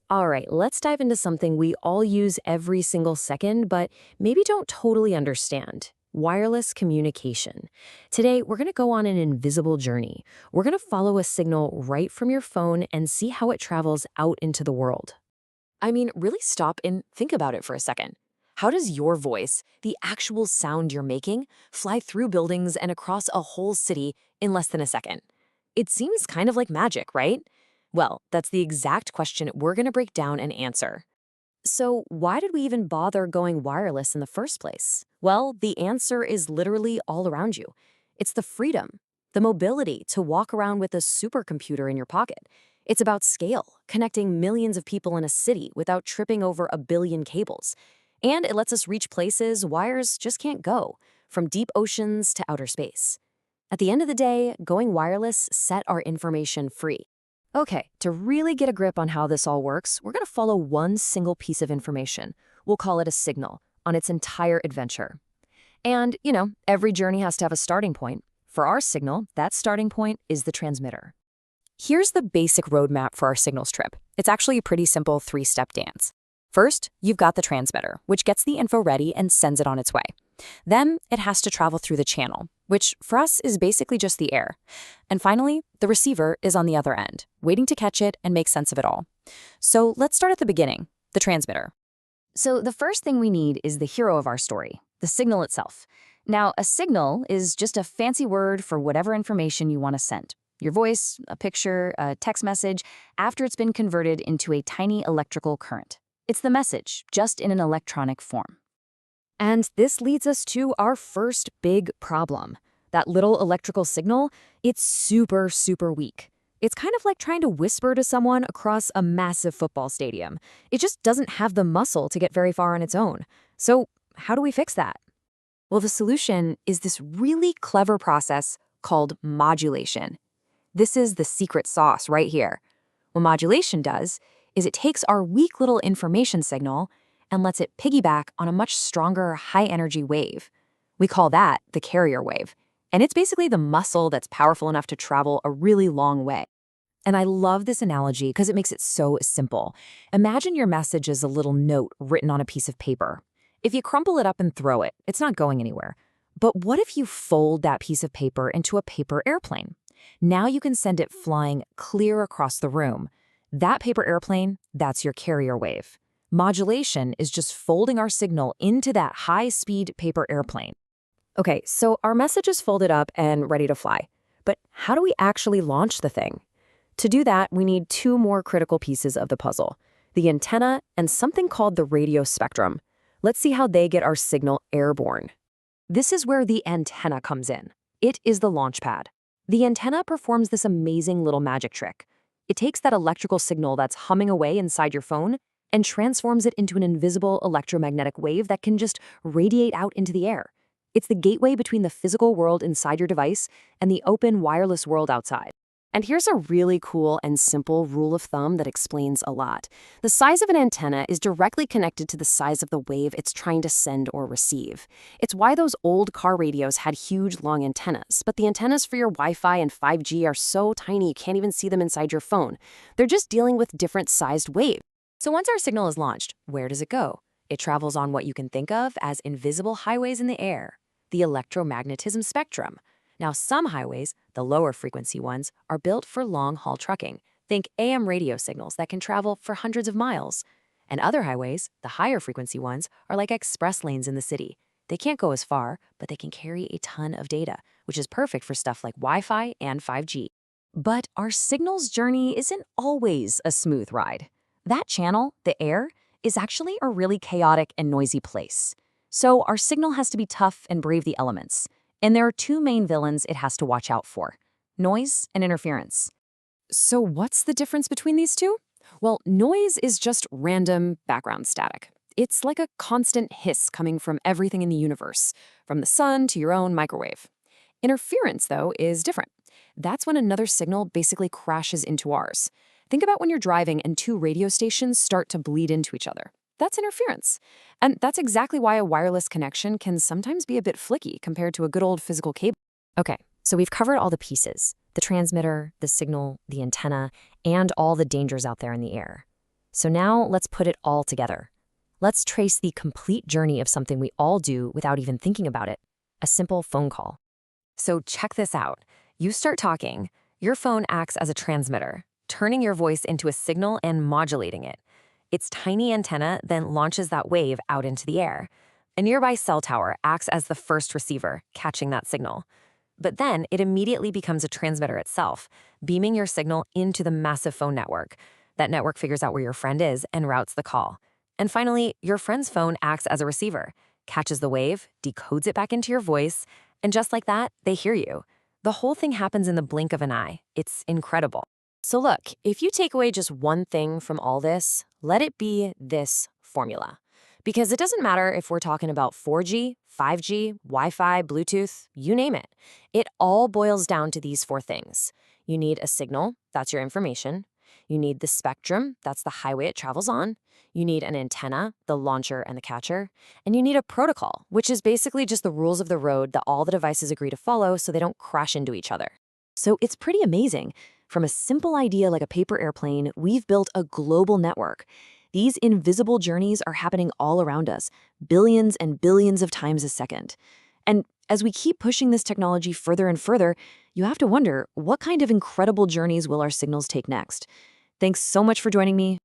All right, let's dive into something we all use every single second, but maybe don't totally understand. Wireless communication. Today, we're going to go on an invisible journey. We're going to follow a signal right from your phone and see how it travels out into the world. I mean, really stop and think about it for a second. How does your voice, the actual sound you're making, fly through buildings and across a whole city in less than a second? It seems kind of like magic, right? Well, that's the exact question we're going to break down and answer. So, why did we even bother going wireless in the first place? Well, the answer is literally all around you. It's the freedom, the mobility to walk around with a supercomputer in your pocket. It's about scale, connecting millions of people in a city without tripping over a billion cables. And it lets us reach places wires just can't go, from deep oceans to outer space. At the end of the day, going wireless set our information free. Okay, to really get a grip on how this all works, we're going to follow one single piece of information. We'll call it a signal on its entire adventure. And, every journey has to have a starting point. For our signal, that starting point is the transmitter. Here's the basic roadmap for our signals trip. It's actually a pretty simple three-step dance. First, you've got the transmitter, which gets the info ready and sends it on its way. Then, it has to travel through the channel, which for us is basically just the air. And finally, the receiver is on the other end, waiting to catch it and make sense of it all. So let's start at the beginning, the transmitter. So the first thing we need is the hero of our story, the signal itself. Now, a signal is just a fancy word for whatever information you want to send. Your voice, a picture, a text message, after it's been converted into a tiny electrical current. It's the message, just in an electronic form. And this leads us to our first big problem. That little electrical signal, it's super, super weak. It's kind of like trying to whisper to someone across a massive football stadium. It just doesn't have the muscle to get very far on its own. So how do we fix that? Well, the solution is this really clever process called modulation. This is the secret sauce right here. What modulation does is it takes our weak little information signal and lets it piggyback on a much stronger, high-energy wave. We call that the carrier wave. And it's basically the muscle that's powerful enough to travel a really long way. And I love this analogy because it makes it so simple. Imagine your message as a little note written on a piece of paper. If you crumple it up and throw it, it's not going anywhere. But what if you fold that piece of paper into a paper airplane? Now you can send it flying clear across the room. That paper airplane, that's your carrier wave. Modulation is just folding our signal into that high-speed paper airplane. Okay, so our message is folded up and ready to fly. But how do we actually launch the thing? To do that, we need two more critical pieces of the puzzle, the antenna and something called the radio spectrum. Let's see how they get our signal airborne. This is where the antenna comes in. It is the launch pad. The antenna performs this amazing little magic trick. It takes that electrical signal that's humming away inside your phone and transforms it into an invisible electromagnetic wave that can just radiate out into the air. It's the gateway between the physical world inside your device and the open wireless world outside. And here's a really cool and simple rule of thumb that explains a lot. The size of an antenna is directly connected to the size of the wave it's trying to send or receive. It's why those old car radios had huge, long antennas, but the antennas for your Wi-Fi and 5G are so tiny you can't even see them inside your phone. They're just dealing with different sized waves. So once our signal is launched, where does it go? It travels on what you can think of as invisible highways in the air, the electromagnetism spectrum. Now, some highways, the lower frequency ones, are built for long-haul trucking. Think AM radio signals that can travel for hundreds of miles. And other highways, the higher frequency ones, are like express lanes in the city. They can't go as far, but they can carry a ton of data, which is perfect for stuff like Wi-Fi and 5G. But our signal's journey isn't always a smooth ride. That channel, the air, is actually a really chaotic and noisy place. So our signal has to be tough and brave the elements. And there are two main villains it has to watch out for: noise and interference. So what's the difference between these two? Well, noise is just random background static. It's like a constant hiss coming from everything in the universe, from the sun to your own microwave. Interference, though, is different. That's when another signal basically crashes into ours. Think about when you're driving and two radio stations start to bleed into each other. That's interference. And that's exactly why a wireless connection can sometimes be a bit flicky compared to a good old physical cable. Okay, so we've covered all the pieces: the transmitter, the signal, the antenna, and all the dangers out there in the air. So now let's put it all together. Let's trace the complete journey of something we all do without even thinking about it, a simple phone call. So check this out. You start talking. Your phone acts as a transmitter, turning your voice into a signal and modulating it. Its tiny antenna then launches that wave out into the air. A nearby cell tower acts as the first receiver, catching that signal. But then it immediately becomes a transmitter itself, beaming your signal into the massive phone network. That network figures out where your friend is and routes the call. And finally, your friend's phone acts as a receiver, catches the wave, decodes it back into your voice, and just like that, they hear you. The whole thing happens in the blink of an eye. It's incredible. So look, if you take away just one thing from all this, let it be this formula. Because it doesn't matter if we're talking about 4G, 5G, Wi-Fi, Bluetooth, you name it. It all boils down to these four things. You need a signal, that's your information. You need the spectrum, that's the highway it travels on. You need an antenna, the launcher and the catcher. And you need a protocol, which is basically just the rules of the road that all the devices agree to follow so they don't crash into each other. So it's pretty amazing. From a simple idea like a paper airplane, we've built a global network. These invisible journeys are happening all around us, billions and billions of times a second. And as we keep pushing this technology further and further, you have to wonder, what kind of incredible journeys will our signals take next? Thanks so much for joining me.